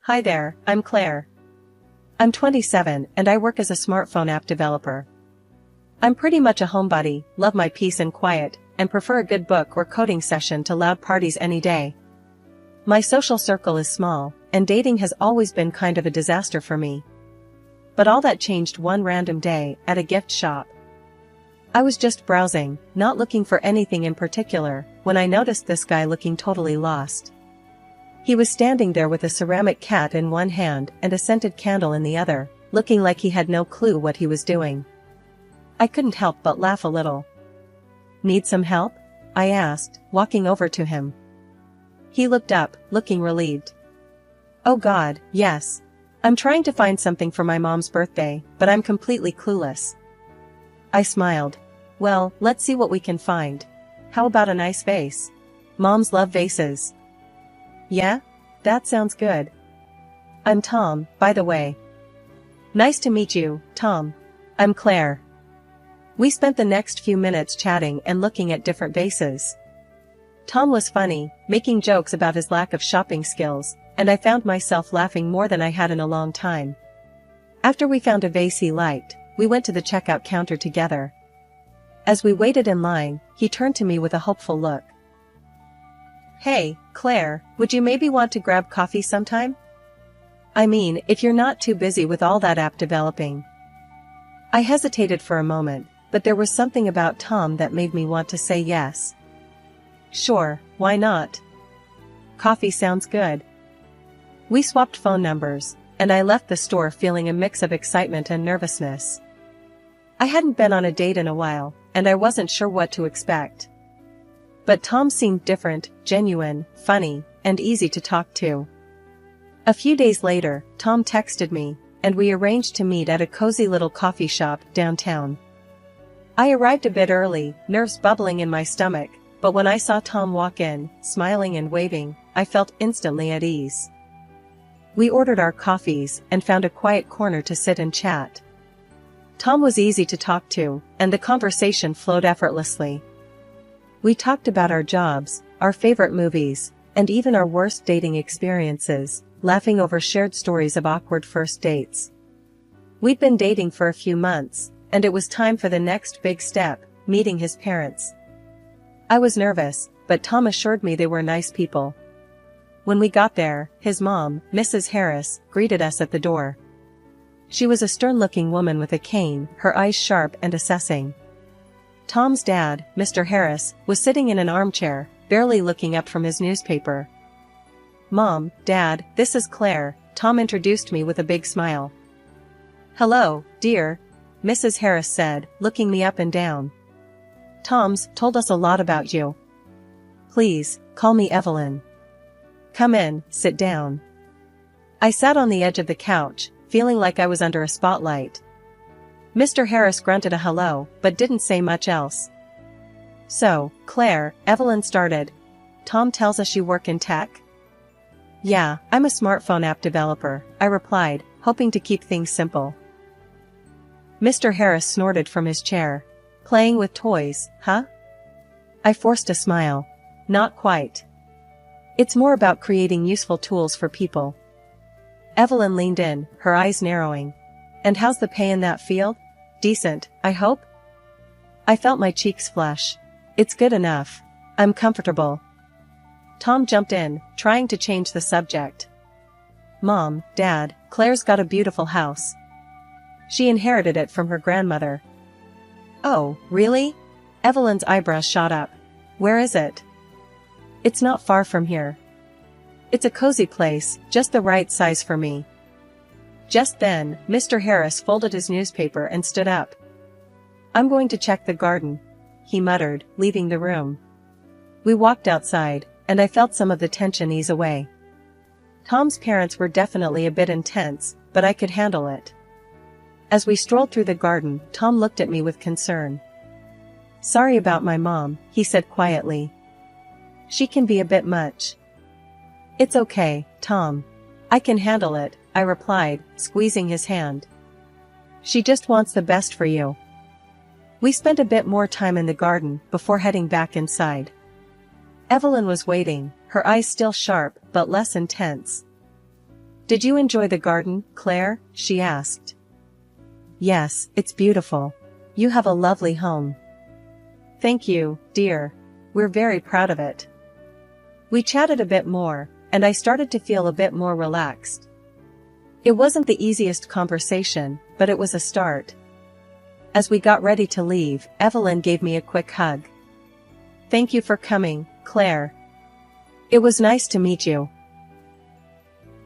Hi there, I'm Claire. I'm 27 and I work as a smartphone app developer. I'm pretty much a homebody, love my peace and quiet, and prefer a good book or coding session to loud parties any day. My social circle is small, and dating has always been kind of a disaster for me. But all that changed one random day at a gift shop. I was just browsing, not looking for anything in particular, when I noticed this guy looking totally lost. He was standing there with a ceramic cat in one hand and a scented candle in the other, looking like he had no clue what he was doing. I couldn't help but laugh a little. "Need some help?" I asked, walking over to him. He looked up, looking relieved. "Oh God, yes. I'm trying to find something for my mom's birthday, but I'm completely clueless." I smiled. "Well, let's see what we can find. How about a nice vase? Moms love vases." "Yeah? That sounds good. I'm Tom, by the way." "Nice to meet you, Tom. I'm Claire." We spent the next few minutes chatting and looking at different vases. Tom was funny, making jokes about his lack of shopping skills, and I found myself laughing more than I had in a long time. After we found a vase he liked, we went to the checkout counter together. As we waited in line, he turned to me with a hopeful look. "Hey, Claire, would you maybe want to grab coffee sometime? I mean, if you're not too busy with all that app developing." I hesitated for a moment, but there was something about Tom that made me want to say yes. "Sure, why not? Coffee sounds good." We swapped phone numbers, and I left the store feeling a mix of excitement and nervousness. I hadn't been on a date in a while, and I wasn't sure what to expect. But Tom seemed different, genuine, funny, and easy to talk to. A few days later, Tom texted me, and we arranged to meet at a cozy little coffee shop downtown. I arrived a bit early, nerves bubbling in my stomach, but when I saw Tom walk in, smiling and waving, I felt instantly at ease. We ordered our coffees and found a quiet corner to sit and chat. Tom was easy to talk to, and the conversation flowed effortlessly. We talked about our jobs, our favorite movies, and even our worst dating experiences, laughing over shared stories of awkward first dates. We'd been dating for a few months, and it was time for the next big step, meeting his parents. I was nervous, but Tom assured me they were nice people. When we got there, his mom, Mrs. Harris, greeted us at the door. She was a stern-looking woman with a cane, her eyes sharp and assessing. Tom's dad, Mr. Harris, was sitting in an armchair, barely looking up from his newspaper. "Mom, Dad, this is Claire," Tom introduced me with a big smile. "Hello, dear," Mrs. Harris said, looking me up and down. "Tom's told us a lot about you. Please, call me Evelyn. Come in, sit down." I sat on the edge of the couch, feeling like I was under a spotlight. Mr. Harris grunted a hello, but didn't say much else. "So, Claire," Evelyn started, "Tom tells us you work in tech?" "Yeah, I'm a smartphone app developer," I replied, hoping to keep things simple. Mr. Harris snorted from his chair. "Playing with toys, huh?" I forced a smile. "Not quite. It's more about creating useful tools for people." Evelyn leaned in, her eyes narrowing. "And how's the pay in that field? Decent, I hope?" I felt my cheeks flush. "It's good enough. I'm comfortable." Tom jumped in, trying to change the subject. "Mom, Dad, Claire's got a beautiful house. She inherited it from her grandmother." "Oh, really?" Evelyn's eyebrows shot up. "Where is it?" "It's not far from here. It's a cozy place, just the right size for me." Just then, Mr. Harris folded his newspaper and stood up. "I'm going to check the garden," he muttered, leaving the room. We walked outside, and I felt some of the tension ease away. Tom's parents were definitely a bit intense, but I could handle it. As we strolled through the garden, Tom looked at me with concern. "Sorry about my mom," he said quietly. "She can be a bit much." "It's okay, Tom. I can handle it," I replied, squeezing his hand. "She just wants the best for you." We spent a bit more time in the garden before heading back inside. Evelyn was waiting, her eyes still sharp but less intense. Did you enjoy the garden, Claire? She asked. Yes, it's beautiful. You have a lovely home. Thank you, dear. We're very proud of it. We chatted a bit more, and I started to feel a bit more relaxed. It wasn't the easiest conversation, but it was a start. As we got ready to leave, Evelyn gave me a quick hug. Thank you for coming, Claire. It was nice to meet you.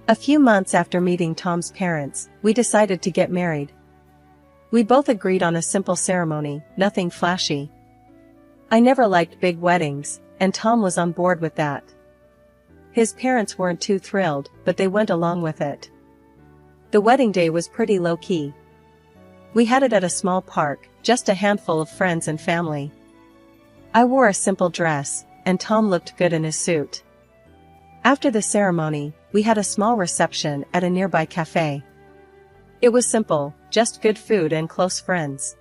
A few months after meeting Tom's parents, we decided to get married. We both agreed on a simple ceremony, nothing flashy. I never liked big weddings, and Tom was on board with that. His parents weren't too thrilled, but they went along with it. The wedding day was pretty low-key. We had it at a small park, just a handful of friends and family. I wore a simple dress, and Tom looked good in his suit. After the ceremony, we had a small reception at a nearby cafe. It was simple, just good food and close friends.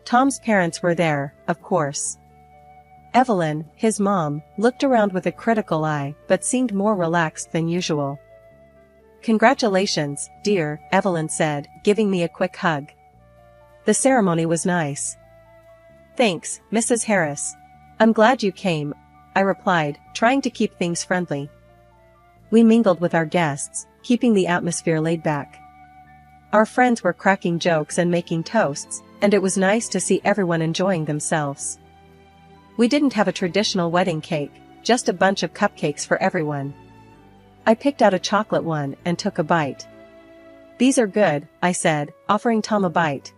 Tom's parents were there, of course. Evelyn, his mom, looked around with a critical eye but seemed more relaxed than usual. Congratulations, dear, Evelyn said, giving me a quick hug. The ceremony was nice. Thanks, Mrs. Harris. I'm glad you came, I replied, trying to keep things friendly. We mingled with our guests, keeping the atmosphere laid back. Our friends were cracking jokes and making toasts, and it was nice to see everyone enjoying themselves. We didn't have a traditional wedding cake, just a bunch of cupcakes for everyone. I picked out a chocolate one and took a bite. These are good, I said, offering Tom a bite.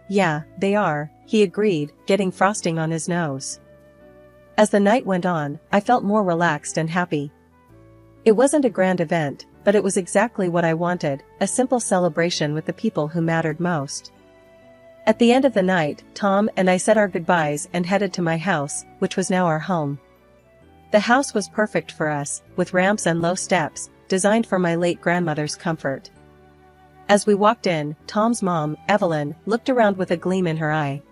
Yeah, they are, he agreed, getting frosting on his nose. As the night went on, I felt more relaxed and happy. It wasn't a grand event, but it was exactly what I wanted, a simple celebration with the people who mattered most. At the end of the night, Tom and I said our goodbyes and headed to my house, which was now our home. The house was perfect for us, with ramps and low steps, designed for my late grandmother's comfort. As we walked in, Tom's mom, Evelyn, looked around with a gleam in her eye.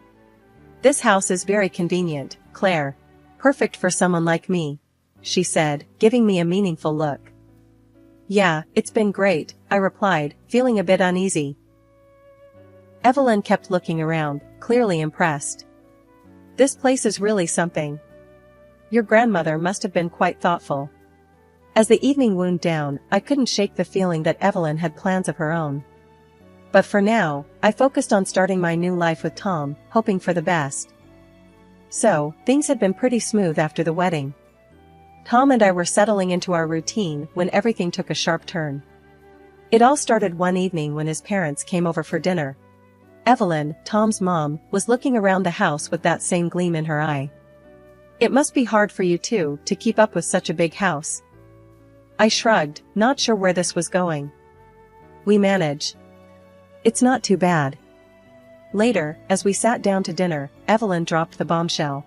This house is very convenient, Claire. Perfect for someone like me, she said, giving me a meaningful look. Yeah, it's been great, I replied, feeling a bit uneasy. Evelyn kept looking around, clearly impressed. This place is really something. Your grandmother must have been quite thoughtful. As the evening wound down, I couldn't shake the feeling that Evelyn had plans of her own. But for now, I focused on starting my new life with Tom, hoping for the best. So, things had been pretty smooth after the wedding. Tom and I were settling into our routine when everything took a sharp turn. It all started one evening when his parents came over for dinner. Evelyn, Tom's mom, was looking around the house with that same gleam in her eye. It must be hard for you two to keep up with such a big house. I shrugged, not sure where this was going. We manage. It's not too bad. Later, as we sat down to dinner, Evelyn dropped the bombshell.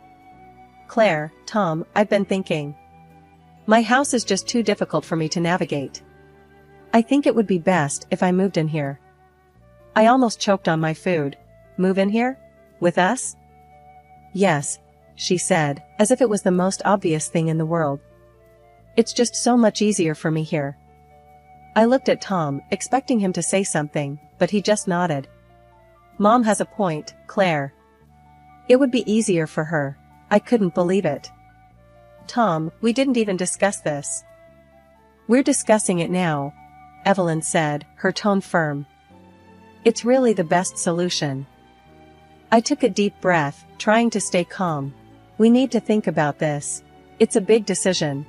Claire, Tom, I've been thinking. My house is just too difficult for me to navigate. I think it would be best if I moved in here. I almost choked on my food. Move in here? With us? Yes, she said, as if it was the most obvious thing in the world. It's just so much easier for me here. I looked at Tom, expecting him to say something, but he just nodded. Mom has a point, Claire. It would be easier for her. I couldn't believe it. Tom, we didn't even discuss this. We're discussing it now, Evelyn said, her tone firm. It's really the best solution. I took a deep breath, trying to stay calm. We need to think about this. It's a big decision.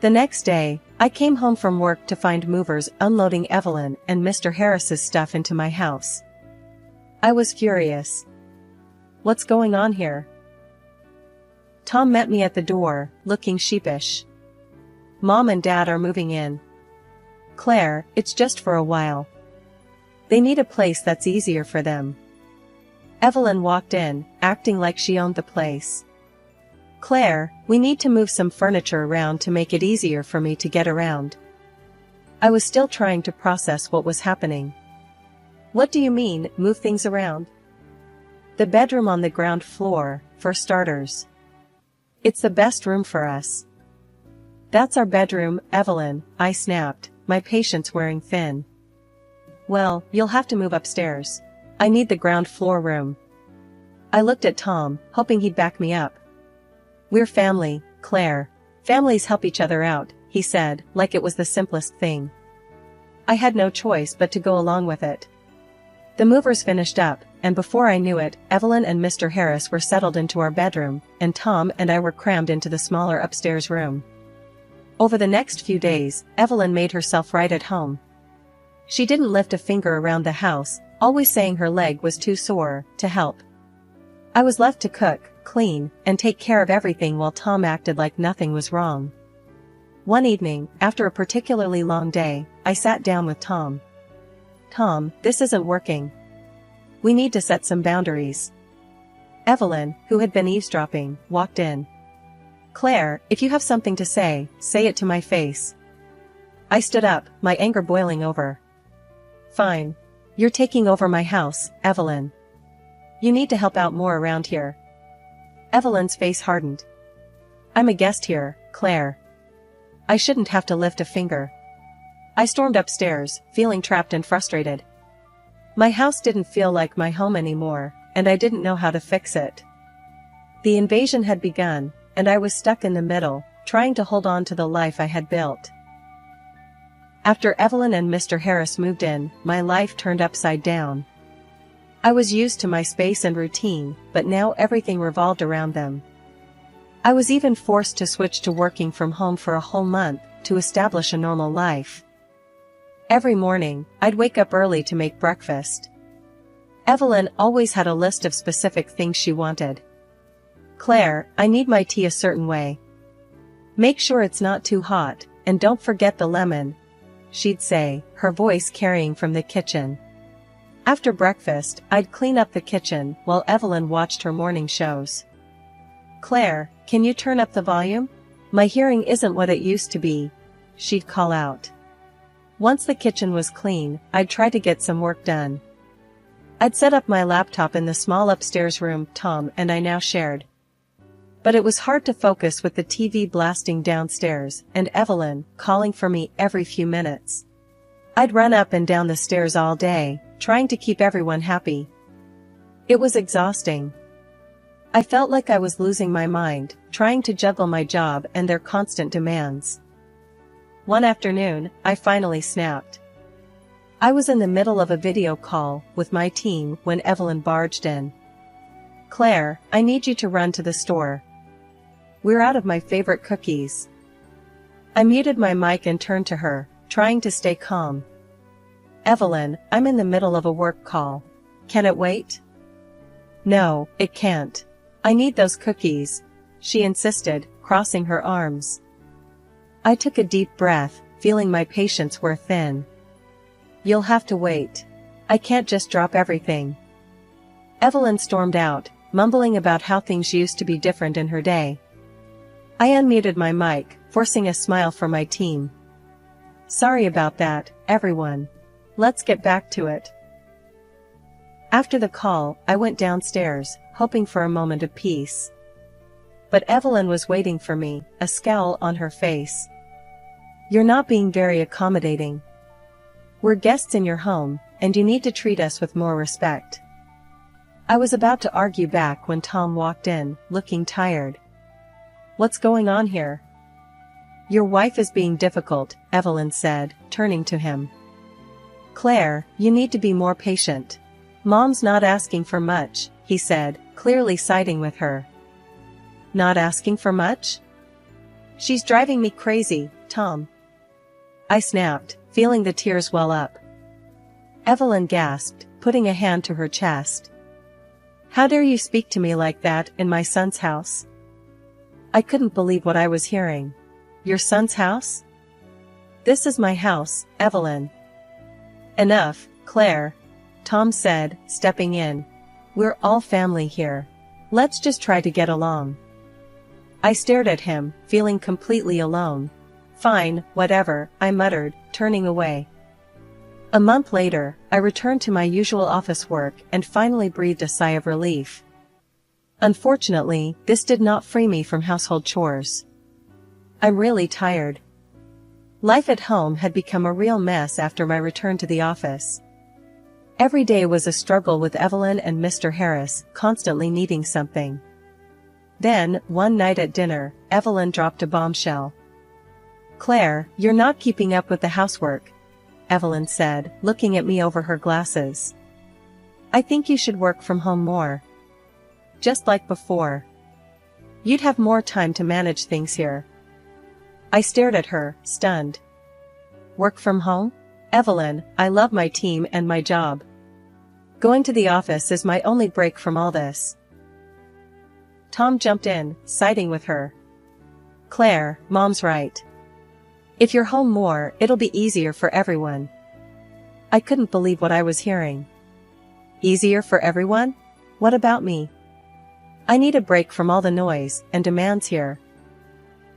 The next day, I came home from work to find movers unloading Evelyn and Mr. Harris's stuff into my house. I was furious. What's going on here? Tom met me at the door, looking sheepish. Mom and Dad are moving in. Claire, it's just for a while. They need a place that's easier for them. Evelyn walked in, acting like she owned the place. Claire, we need to move some furniture around to make it easier for me to get around. I was still trying to process what was happening. What do you mean, move things around? The bedroom on the ground floor, for starters. It's the best room for us. That's our bedroom, Evelyn, I snapped, my patience wearing thin. Well, you'll have to move upstairs. I need the ground floor room. I looked at Tom, hoping he'd back me up. We're family, Claire. Families help each other out, he said, like it was the simplest thing. I had no choice but to go along with it. The movers finished up, and before I knew it, Evelyn and Mr. Harris were settled into our bedroom, and Tom and I were crammed into the smaller upstairs room. Over the next few days, Evelyn made herself right at home. She didn't lift a finger around the house, always saying her leg was too sore to help. I was left to cook, clean, and take care of everything while Tom acted like nothing was wrong. One evening, after a particularly long day, I sat down with Tom. Tom, this isn't working. We need to set some boundaries. Evelyn, who had been eavesdropping, walked in. Claire, if you have something to say it to my face. I stood up, my anger boiling over. Fine. You're taking over my house, Evelyn. You need to help out more around here. Evelyn's face hardened. I'm a guest here, Claire. I shouldn't have to lift a finger. I stormed upstairs, feeling trapped and frustrated. My house didn't feel like my home anymore, and I didn't know how to fix it. The invasion had begun, and I was stuck in the middle, trying to hold on to the life I had built. After Evelyn and Mr. Harris moved in, my life turned upside down. I was used to my space and routine, but now everything revolved around them. I was even forced to switch to working from home for a whole month, to establish a normal life. Every morning, I'd wake up early to make breakfast. Evelyn always had a list of specific things she wanted. Claire, I need my tea a certain way. Make sure it's not too hot, and don't forget the lemon, she'd say, her voice carrying from the kitchen. After breakfast, I'd clean up the kitchen while Evelyn watched her morning shows. Claire, can you turn up the volume? My hearing isn't what it used to be, she'd call out. Once the kitchen was clean, I'd try to get some work done. I'd set up my laptop in the small upstairs room Tom and I now shared. But it was hard to focus with the TV blasting downstairs and Evelyn calling for me every few minutes. I'd run up and down the stairs all day, trying to keep everyone happy. It was exhausting. I felt like I was losing my mind, trying to juggle my job and their constant demands. One afternoon, I finally snapped. I was in the middle of a video call with my team when Evelyn barged in. Claire, I need you to run to the store. We're out of my favorite cookies. I muted my mic and turned to her, trying to stay calm. Evelyn, I'm in the middle of a work call. Can it wait? No, it can't. I need those cookies, she insisted, crossing her arms. I took a deep breath, feeling my patience wear thin. You'll have to wait. I can't just drop everything. Evelyn stormed out, mumbling about how things used to be different in her day. I unmuted my mic, forcing a smile for my team. Sorry about that, everyone. Let's get back to it. After the call, I went downstairs, hoping for a moment of peace. But Evelyn was waiting for me, a scowl on her face. You're not being very accommodating. We're guests in your home, and you need to treat us with more respect. I was about to argue back when Tom walked in, looking tired. What's going on here? Your wife is being difficult, Evelyn said, turning to him. Claire, you need to be more patient. Mom's not asking for much, he said, clearly siding with her. Not asking for much? She's driving me crazy, Tom. I snapped, feeling the tears well up. Evelyn gasped, putting a hand to her chest. How dare you speak to me like that in my son's house? I couldn't believe what I was hearing. Your son's house? This is my house, Evelyn. Enough, Claire, Tom said, stepping in. We're all family here. Let's just try to get along. I stared at him, feeling completely alone. Fine, whatever, I muttered, turning away. A month later, I returned to my usual office work and finally breathed a sigh of relief. Unfortunately, this did not free me from household chores. I'm really tired. Life at home had become a real mess after my return to the office. Every day was a struggle with Evelyn and Mr. Harris constantly needing something. Then, one night at dinner, Evelyn dropped a bombshell. "Claire, you're not keeping up with the housework," Evelyn said, looking at me over her glasses. "I think you should work from home more. Just like before. You'd have more time to manage things here." I stared at her, stunned. "Work from home? Evelyn, I love my team and my job. Going to the office is my only break from all this." Tom jumped in, siding with her. "Claire, Mom's right. If you're home more, it'll be easier for everyone." I couldn't believe what I was hearing. Easier for everyone? What about me? I need a break from all the noise and demands here.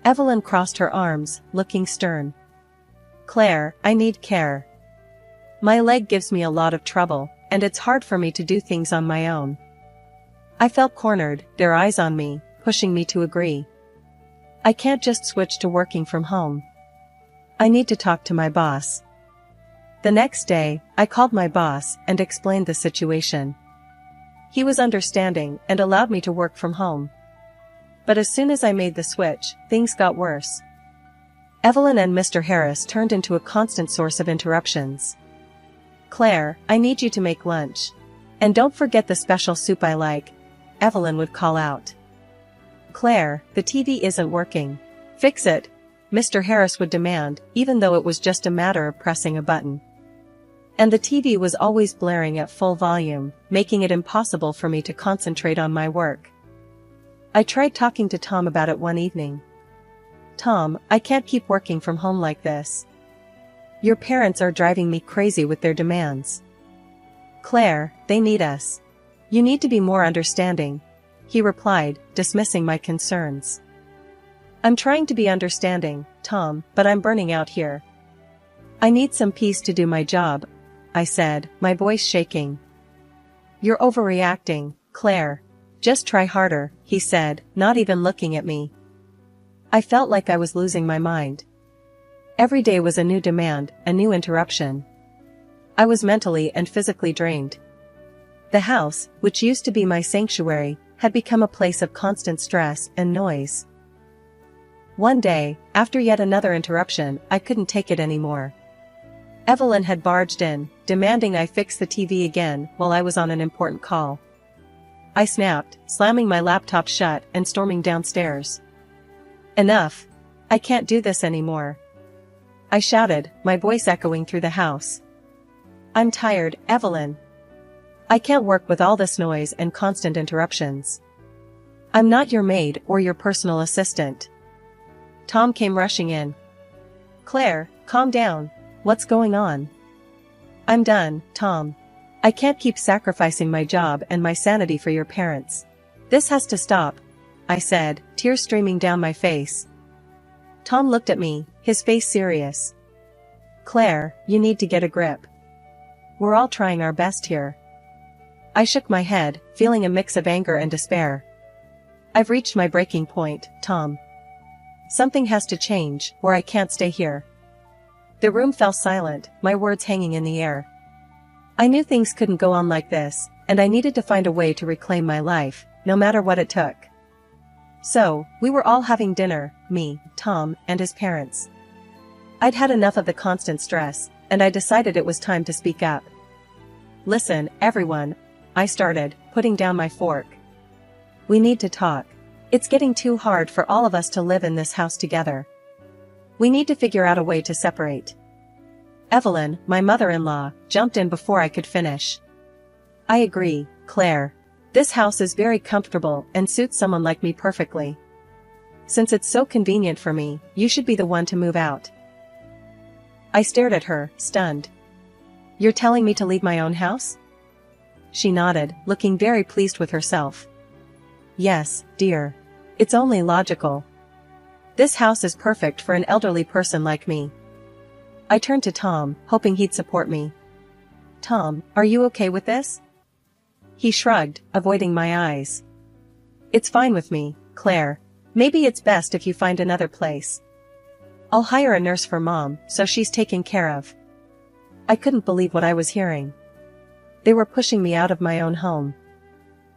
Evelyn crossed her arms, looking stern. "Claire, I need care. My leg gives me a lot of trouble, and it's hard for me to do things on my own." I felt cornered, their eyes on me, pushing me to agree. I can't just switch to working from home. I need to talk to my boss. The next day, I called my boss and explained the situation. He was understanding and allowed me to work from home. But as soon as I made the switch, things got worse. Evelyn and Mr. Harris turned into a constant source of interruptions. "Claire, I need you to make lunch. And don't forget the special soup I like," Evelyn would call out. "Claire, the TV isn't working. Fix it," Mr. Harris would demand, even though it was just a matter of pressing a button. And the TV was always blaring at full volume, making it impossible for me to concentrate on my work. I tried talking to Tom about it one evening. "Tom, I can't keep working from home like this. Your parents are driving me crazy with their demands." "Claire, they need us. You need to be more understanding," he replied, dismissing my concerns. "I'm trying to be understanding, Tom, but I'm burning out here. I need some peace to do my job," I said, my voice shaking. "You're overreacting, Claire. Just try harder," he said, not even looking at me. I felt like I was losing my mind. Every day was a new demand, a new interruption. I was mentally and physically drained. The house, which used to be my sanctuary, had become a place of constant stress and noise. One day, after yet another interruption, I couldn't take it anymore. Evelyn had barged in, demanding I fix the TV again while I was on an important call. I snapped, slamming my laptop shut and storming downstairs. "Enough! I can't do this anymore," I shouted, my voice echoing through the house. "I'm tired, Evelyn. I can't work with all this noise and constant interruptions. I'm not your maid or your personal assistant." Tom came rushing in. "Claire, calm down. What's going on?" "I'm done, Tom. I can't keep sacrificing my job and my sanity for your parents. This has to stop," I said, tears streaming down my face. Tom looked at me, his face serious. "Claire, you need to get a grip. We're all trying our best here." I shook my head, feeling a mix of anger and despair. "I've reached my breaking point, Tom. Something has to change, or I can't stay here." The room fell silent, my words hanging in the air. I knew things couldn't go on like this, and I needed to find a way to reclaim my life, no matter what it took. So, we were all having dinner, me, Tom, and his parents. I'd had enough of the constant stress, and I decided it was time to speak up. "Listen, everyone," I started, putting down my fork. "We need to talk. It's getting too hard for all of us to live in this house together. We need to figure out a way to separate." Evelyn, my mother-in-law, jumped in before I could finish. "I agree, Claire. This house is very comfortable and suits someone like me perfectly. Since it's so convenient for me, you should be the one to move out." I stared at her, stunned. "You're telling me to leave my own house?" She nodded, looking very pleased with herself. "Yes, dear. It's only logical. This house is perfect for an elderly person like me." I turned to Tom, hoping he'd support me. "Tom, are you okay with this?" He shrugged, avoiding my eyes. "It's fine with me, Claire. Maybe it's best if you find another place." I'll hire a nurse for Mom, so she's taken care of. I couldn't believe what I was hearing. They were pushing me out of my own home.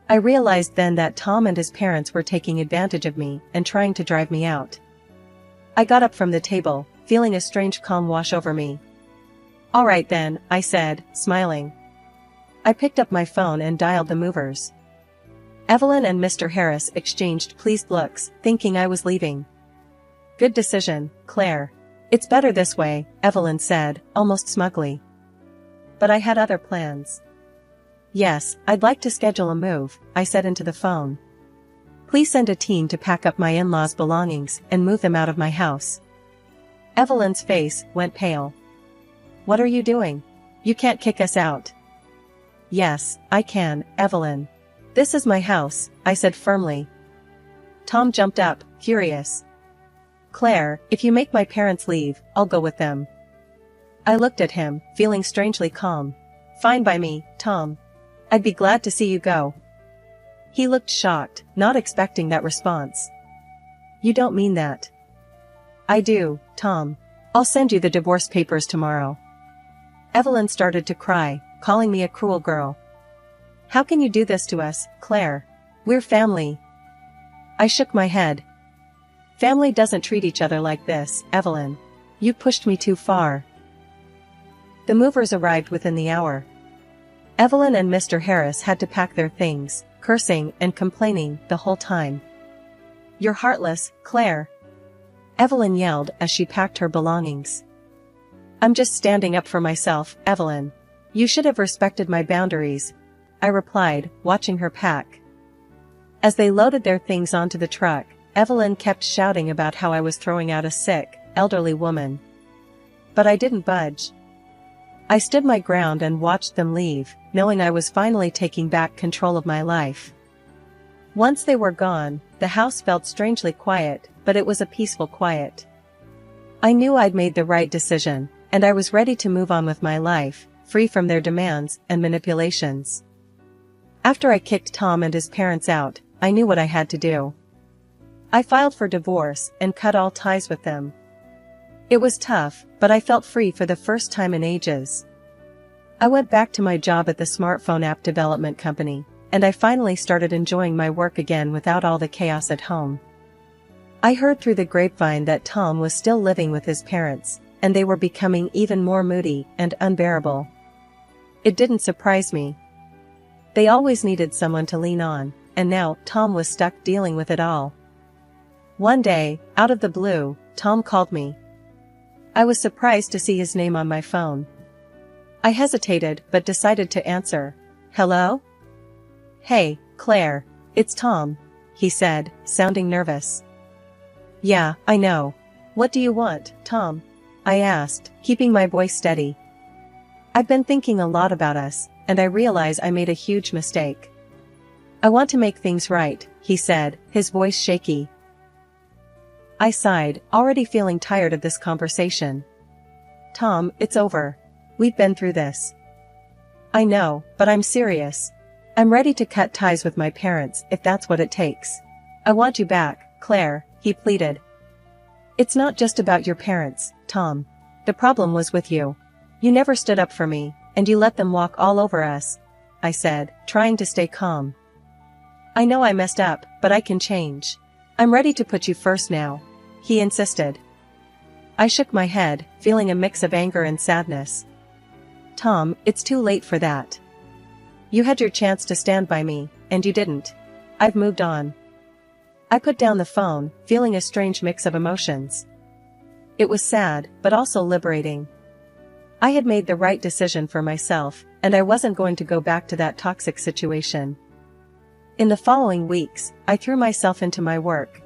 I realized then that Tom and his parents were taking advantage of me and trying to drive me out. I got up from the table, feeling a strange calm wash over me. "All right then," I said, smiling. I picked up my phone and dialed the movers. Evelyn and Mr. Harris exchanged pleased looks, thinking I was leaving. "Good decision, Claire. It's better this way," Evelyn said, almost smugly. But I had other plans. "Yes, I'd like to schedule a move," I said into the phone. "Please send a team to pack up my in-laws' belongings and move them out of my house." Evelyn's face went pale. "What are you doing? You can't kick us out." "Yes, I can, Evelyn. This is my house," I said firmly. Tom jumped up, furious. "Claire, if you make my parents leave, I'll go with them." I looked at him, feeling strangely calm. "Fine by me, Tom. I'd be glad to see you go." He looked shocked, not expecting that response. "You don't mean that." "I do, Tom. I'll send you the divorce papers tomorrow." Evelyn started to cry, calling me a cruel girl. "How can you do this to us, Claire? We're family." I shook my head. "Family doesn't treat each other like this, Evelyn. You pushed me too far." The movers arrived within the hour. Evelyn and Mr. Harris had to pack their things, cursing and complaining the whole time. "You're heartless, Claire," Evelyn yelled as she packed her belongings. "I'm just standing up for myself, Evelyn. You should have respected my boundaries," I replied, watching her pack. As they loaded their things onto the truck, Evelyn kept shouting about how I was throwing out a sick, elderly woman. But I didn't budge. I stood my ground and watched them leave, knowing I was finally taking back control of my life. Once they were gone, the house felt strangely quiet, but it was a peaceful quiet. I knew I'd made the right decision, and I was ready to move on with my life, free from their demands and manipulations. After I kicked Tom and his parents out, I knew what I had to do. I filed for divorce and cut all ties with them. It was tough, but I felt free for the first time in ages. I went back to my job at the smartphone app development company, and I finally started enjoying my work again without all the chaos at home. I heard through the grapevine that Tom was still living with his parents, and they were becoming even more moody and unbearable. It didn't surprise me. They always needed someone to lean on, and now Tom was stuck dealing with it all. One day, out of the blue, Tom called me. I was surprised to see his name on my phone. I hesitated but decided to answer. "Hello?" "Hey, Claire, it's Tom," he said, sounding nervous. "Yeah, I know. What do you want, Tom?" I asked, keeping my voice steady. "I've been thinking a lot about us, and I realize I made a huge mistake. I want to make things right," he said, his voice shaky. I sighed, already feeling tired of this conversation. "Tom, it's over. We've been through this." "I know, but I'm serious. I'm ready to cut ties with my parents if that's what it takes. I want you back, Claire," he pleaded. "It's not just about your parents, Tom. The problem was with you. You never stood up for me, and you let them walk all over us," I said, trying to stay calm. "I know I messed up, but I can change. I'm ready to put you first now," he insisted. I shook my head, feeling a mix of anger and sadness. "Tom, it's too late for that. You had your chance to stand by me, and you didn't. I've moved on." I put down the phone, feeling a strange mix of emotions. It was sad, but also liberating. I had made the right decision for myself, and I wasn't going to go back to that toxic situation. In the following weeks, I threw myself into my work.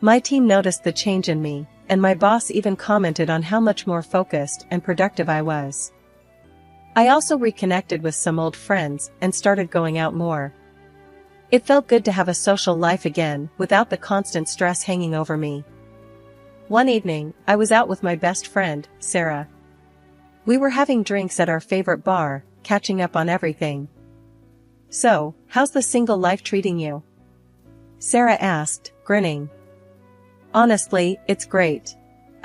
My team noticed the change in me, and my boss even commented on how much more focused and productive I was. I also reconnected with some old friends and started going out more. It felt good to have a social life again without the constant stress hanging over me. One evening, I was out with my best friend, Sarah. We were having drinks at our favorite bar, catching up on everything. "So, how's the single life treating you?" Sarah asked, grinning. "Honestly, it's great.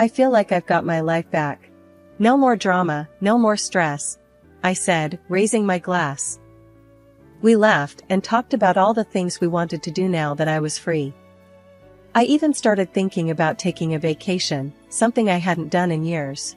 I feel like I've got my life back. No more drama, no more stress, I said, raising my glass. We laughed and talked about all the things we wanted to do now that I was free. I even started thinking about taking a vacation, something I hadn't done in years.